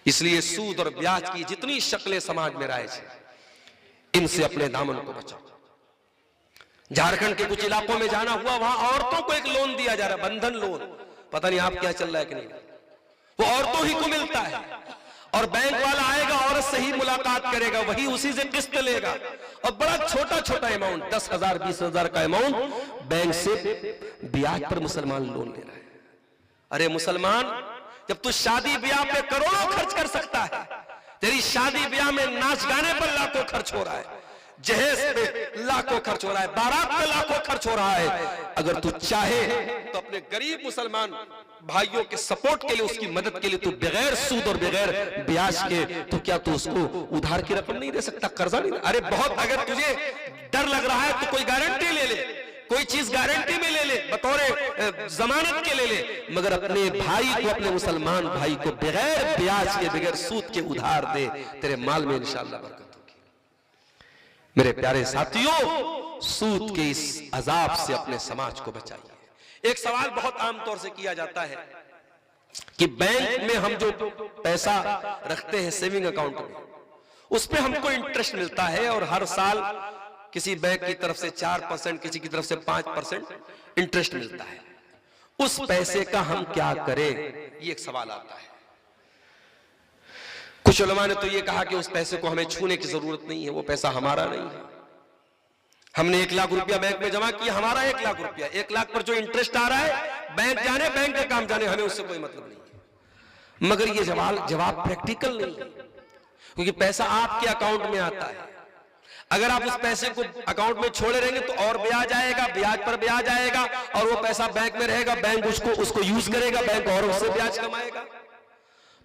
इसलिए सूद और ब्याज की जितनी शक्लें समाज में राइज है, इनसे अपने दामन को बचाओ। झारखंड के कुछ इलाकों में जाना हुआ, वहां औरतों को एक लोन दिया जा रहा है, बंधन लोन। पता नहीं आप क्या चल रहा है कि नहीं, वो औरतों ही को मिलता है। और बैंक वाला आएगा, औरत से ही मुलाकात करेगा, वही उसी से किस्त लेगा, और बड़ा छोटा छोटा अमाउंट, 10,000 20,000 का अमाउंट बैंक से ब्याज पर मुसलमान लोन ले रहा है। अरे मुसलमान, जब तू शादी ब्याह पे करोड़ों खर्च कर सकता है, तेरी शादी ब्याह में नाच गाने पर लाखों खर्च हो रहा है, जहेज पे लाखों खर्च हो रहा है, बारात पे लाखों खर्च हो रहा है। अगर तू चाहे तो अपने गरीब मुसलमान भाइयों के सपोर्ट के लिए, उसकी मदद के लिए, तू बगैर सूद और बगैर ब्याज के, तो क्या तू उसको उधार की रकम नहीं दे सकता, कर्जा नहीं? अरे बहुत, अगर तुझे डर लग रहा है तो कोई गारंटी ले ले, कोई चीज गारंटी में ले ले, बतौर जमानत के ले ले, मगर अपने भाई को, अपने मुसलमान भाई को बगैर ब्याज के, बगैर सूद के उधार दे, तेरे माल में इंशाअल्लाह बरकत होगी। मेरे प्यारे साथियों, सूद के इस अजाब से अपने समाज को बचाइए। एक सवाल बहुत आमतौर से किया जाता है कि बैंक में हम जो पैसा रखते हैं सेविंग अकाउंट में, उस पे हमको इंटरेस्ट मिलता है, और हर साल किसी बैंक की तरफ से 4%, किसी की तरफ से 5% इंटरेस्ट मिलता है। उस पैसे का हम क्या करें, ये एक सवाल आता है। कुछ उलमा ने तो ये कहा कि उस पैसे को हमें छूने की जरूरत नहीं है, वो पैसा हमारा नहीं है। हमने 1 लाख रुपया बैंक में जमा किया, हमारा 1 लाख रुपया, 1 लाख पर जो इंटरेस्ट आ रहा है, बैंक जाने, बैंक का काम जाने, हमें उससे कोई मतलब नहीं है। मगर ये जवाब प्रैक्टिकल नहीं है, क्योंकि पैसा आपके अकाउंट में आता है। अगर आप उस पैसे को अकाउंट में छोड़े रहेंगे तो और ब्याज आएगा, ब्याज पर ब्याज आएगा, और वो पैसा बैंक में रहेगा, बैंक उसको यूज करेगा, बैंक और उससे ब्याज कमाएगा।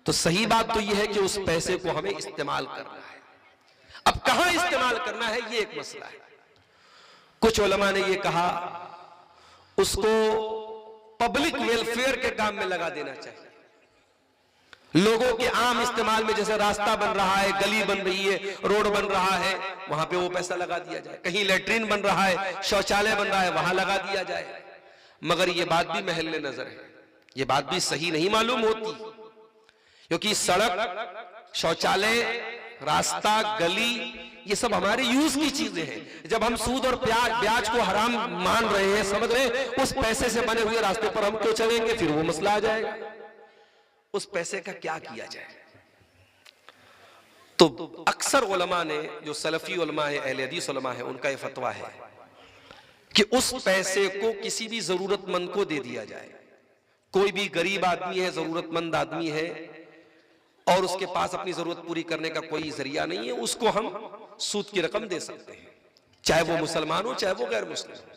तो सही बात तो यह है कि उस पैसे को हमें इस्तेमाल करना है। अब कहां इस्तेमाल करना है, ये एक मसला है। कुछ उलमा ने यह कहा उसको पब्लिक वेलफेयर के काम में लगा देना चाहिए, लोगों के आम इस्तेमाल में, जैसे रास्ता बन रहा है, गली बन रही है, रोड बन रहा है, वहां पे वो पैसा लगा दिया जाए। कहीं लैट्रिन बन रहा है, शौचालय बन रहा है, वहां लगा दिया जाए। मगर ये बात भी महल्ले नजर है, ये बात भी सही नहीं मालूम होती, क्योंकि सड़क, शौचालय, रास्ता, गली, ये सब हमारे यूज की चीजें हैं। जब हम सूद और ब्याज को हराम मान रहे हैं, समझ रहे हैं, उस पैसे से बने हुए रास्ते पर हम क्यों चलेंगे? फिर वो मसला आ जाएगा, उस पैसे का क्या किया जाए। तो अक्सर उलमा ने, जो सलफी उलमा है, अहले हदीस उलमा है, उनका ये फतवा है कि उस पैसे को किसी भी जरूरतमंद को दे दिया जाए। कोई भी गरीब आदमी है, जरूरतमंद आदमी है और उसके पास अपनी जरूरत पूरी करने का कोई जरिया नहीं है, उसको हम सूद की रकम दे सकते हैं, चाहे वो मुसलमान हो चाहे वो गैर मुस्लिम हो।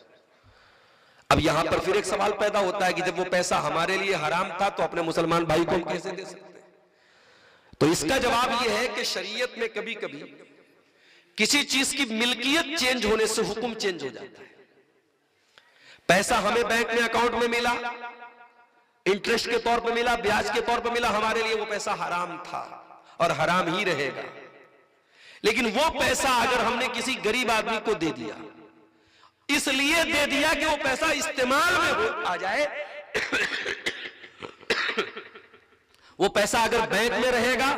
अब यहां पर फिर एक सवाल पैदा होता है कि जब वो पैसा हमारे लिए हराम था तो अपने मुसलमान भाई को हम कैसे दे सकते हैं? तो इसका जवाब यह है कि शरीयत में कभी कभी किसी चीज की मिल्कियत चेंज होने से हुक्म चेंज हो जाता है। पैसा हमें बैंक में अकाउंट में मिला, इंटरेस्ट के तौर पे मिला, ब्याज के तौर पे मिला, हमारे लिए वो पैसा हराम था और हराम ही रहेगा। लेकिन वो पैसा अगर हमने किसी गरीब आदमी को दे दिया, इसलिए दे दिया कि वो पैसा इस्तेमाल में आ जाए, वो पैसा अगर बैंक में रहेगा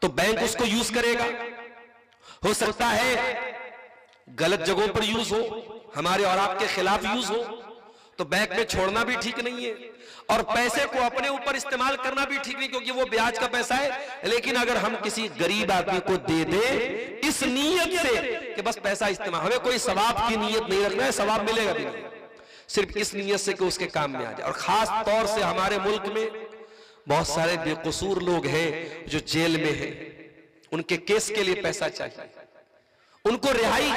तो बैंक उसको यूज करेगा। हो सकता है गलत जगहों पर यूज हो, हमारे और आपके खिलाफ यूज हो, तो बैंक में छोड़ना भी ठीक नहीं है और पैसे को अपने ऊपर इस्तेमाल करना भी ठीक नहीं, क्योंकि वो ब्याज का पैसा है। लेकिन अगर हम किसी गरीब आदमी को दे दे इस नीयत से कि बस पैसा इस्तेमाल, हमें कोई सवाब की नीयत नहीं रखना है, सवाब मिलेगा भी नहीं, सिर्फ इस नीयत से कि उसके काम में आ जाए। और खास तौर से हमारे मुल्क में बहुत सारे बेकसूर लोग हैं जो जेल में हैं, उनके केस के लिए पैसा चाहिए, उनको रिहाई,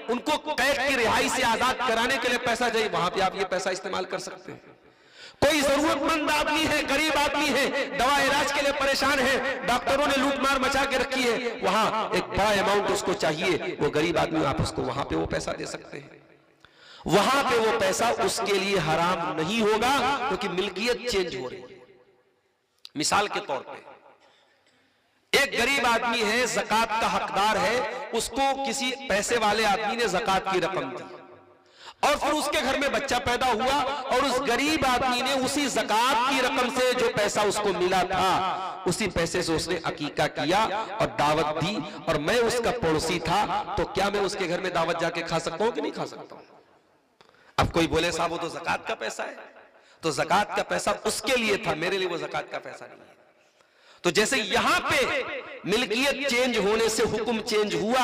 उनको कैद की रिहाई से आजाद कराने के लिए पैसा चाहिए, वहां पे आप ये पैसा इस्तेमाल कर सकते हैं। कोई जरूरतमंद आदमी है, गरीब आदमी है, दवा इलाज के लिए परेशान है, डॉक्टरों ने लूटमार मचा के रखी है, वहां एक बड़ा अमाउंट उसको चाहिए, वो गरीब आदमी, आप उसको वहां पे वो पैसा दे सकते हैं। वहां पे वो पैसा उसके लिए हराम नहीं होगा, क्योंकि मिल्कियत चेंज हो रही है। मिसाल के तौर पे एक गरीब आदमी है, ज़कात का हकदार है, उसको किसी पैसे वाले आदमी ने ज़कात की रकम दी और फिर उसके घर में बच्चा पैदा हुआ और उस गरीब आदमी ने उसी ज़कात की रकम से जो पैसा उसको मिला था, उसी पैसे से उसने अकीका किया और दावत दी, और मैं उसका पड़ोसी था, तो क्या मैं उसके घर में दावत जाके खा सकता हूं कि नहीं खा सकता हूं? अब कोई बोले साहब वो तो ज़कात का पैसा है, तो ज़कात का पैसा उसके लिए था, मेरे लिए वो ज़कात का पैसा नहीं है। तो जैसे यहां पे मिल्कियत चेंज होने से हुक्म चेंज हुआ,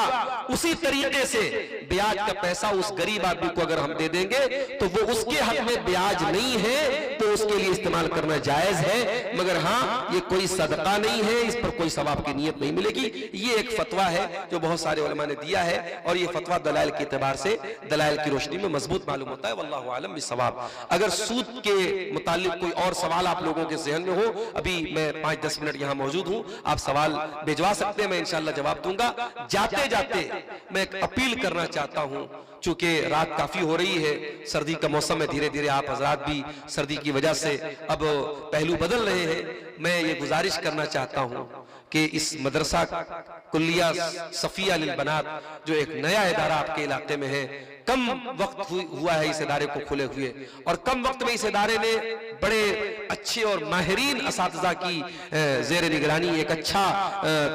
उसी तरीके से ब्याज का पैसा उस गरीब आदमी को अगर हम दे देंगे तो वो उसके हक में ब्याज नहीं है, तो उसके लिए इस्तेमाल करना जायज है, मगर हाँ ये कोई सदका नहीं है, इस पर कोई सवाब की नियत नहीं मिलेगी। ये एक फतवा है जो बहुत सारे उलमा ने दिया है और ये फतवा दलाइल के एतबार से, दलाइल की रोशनी में मजबूत मालूम होता है। वल्लाहु आलम बिस्सवाब। अगर सूद के मुतालिक कोई और सवाल आप लोगों के ज़हन में हो, अभी मैं 5-10 मिनट मौजूद हूं, आप सवाल भिजवा सकते हैं, मैं इंशाल्लाह जवाब दूंगा। जाते जाते मैं एक अपील करना चाहता हूं, चूंकि रात काफी हो रही है, सर्दी का मौसम है, धीरे धीरे आप हजरात भी सर्दी की वजह से अब पहलू बदल रहे हैं। मैं ये गुजारिश करना चाहता हूं कि इस मदरसा कुल्लिया सफिया लिल बनात, जो एक नया इदारा आपके इलाके में है, कम वक्त हुआ है इस इदारे को खुले हुए, और कम वक्त में इस इदारे ने बड़े अच्छे और माहिरीन असातिज़ा की ज़ेर निगरानी एक अच्छा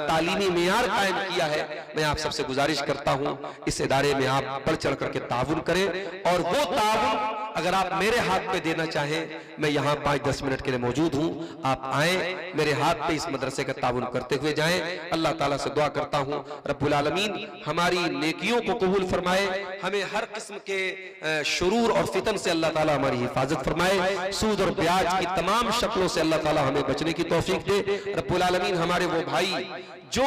तालीमी मेयार कायम किया है। मैं आप सबसे गुजारिश करता हूं इस इदारे में आप बढ़ चढ़ करके ताउन करें, और वो ताउन अगर आप मेरे हाथ पे देना चाहें, मैं यहाँ 5-10 मिनट के लिए मौजूद हूँ, आप आए मेरे हाथ पे इस मदरसे का ताउन करते हुए जाएं। अल्लाह ताला से दुआ करता हूँ रब्बुल आलमीन हमारी नेकियों को कबूल फरमाए, हमें हर किस्म के शुरूर और फितन से अल्लाह ताला हमारी हिफाजत फरमाए, सूद और ब्याज की तमाम शक्लों से अल्लाह ताला हमें बचने की तौफीक दे। रब्बुल आलमीन हमारे वो भाई जो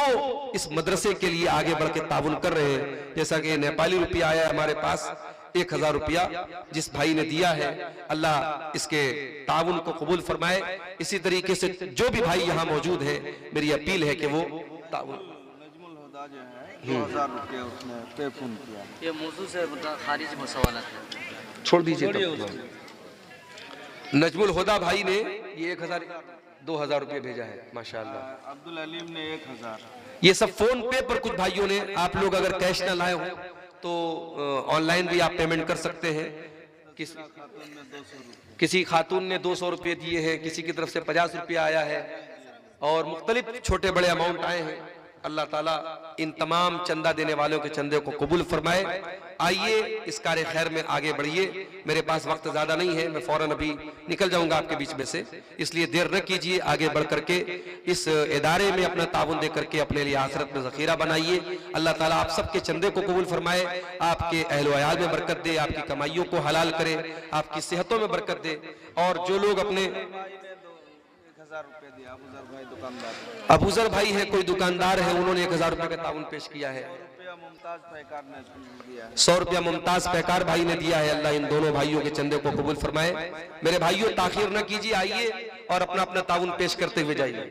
इस मदरसे के लिए आगे बढ़ के ताउन कर रहे हैं, जैसा कि नेपाली रुपया आया हमारे पास 1000 रुपया जिस भाई ने दिया है, अल्लाह इसके ताउन को कबूल फरमाए। इसी तरीके से जो भी भाई यहाँ मौजूद है, मेरी अपील है कि वो ताउन 2000 रुपये उसने पे फोन किया। ये मौजूद से खारिज में सवाल छोड़ दीजिए। नजमुल हुदा भाई ने ये 1000 2000 रुपये भेजा है, माशाअल्लाह। अब्दुल अलीम ने 1000। ये सब फोन पे पर कुछ भाइयों ने, आप लोग अगर कैश ना लाए हो तो ऑनलाइन भी आप पेमेंट कर सकते हैं। किसी खातून ने 200 रुपये दिए हैं, किसी की तरफ से 50 रुपया आया है और मुख्तलिफ छोटे बड़े अमाउंट आए हैं। अल्लाह ताला इन तमाम चंदा देने वालों के चंदे को कबूल फरमाए। आइए इस कार्य खैर में आगे बढ़िए। मेरे पास वक्त ज्यादा नहीं है, मैं फौरन अभी निकल जाऊंगा आपके बीच में से, इसलिए देर न कीजिए, आगे बढ़ करके इस इदारे में अपना ताउन दे करके अपने लिए आखिरत में जखीरा बनाइए। अल्लाह ताला आप सबके चंदे को कबूल फरमाए, आपके अहलो अयाल में बरकत दे, आपकी कमाइयों को हलाल करे, आपकी सेहतों में बरकत दे। और जो लोग अपने 1000 रुपये दिया, अबूजर भाई दुकानदार, अबूजर भाई है, कोई दुकानदार है, उन्होंने 1000 रुपये का ताउन पेश किया है। मुमताज पैकार ने दिया है। 100 रुपया मुमताज पैकार भाई ने दिया है। अल्लाह इन दोनों भाइयों के चंदे को कबूल फरमाए। मेरे भाइयों ताखीर न कीजिए, आइए और अपना अपना ताउन पेश करते हुए जाइए।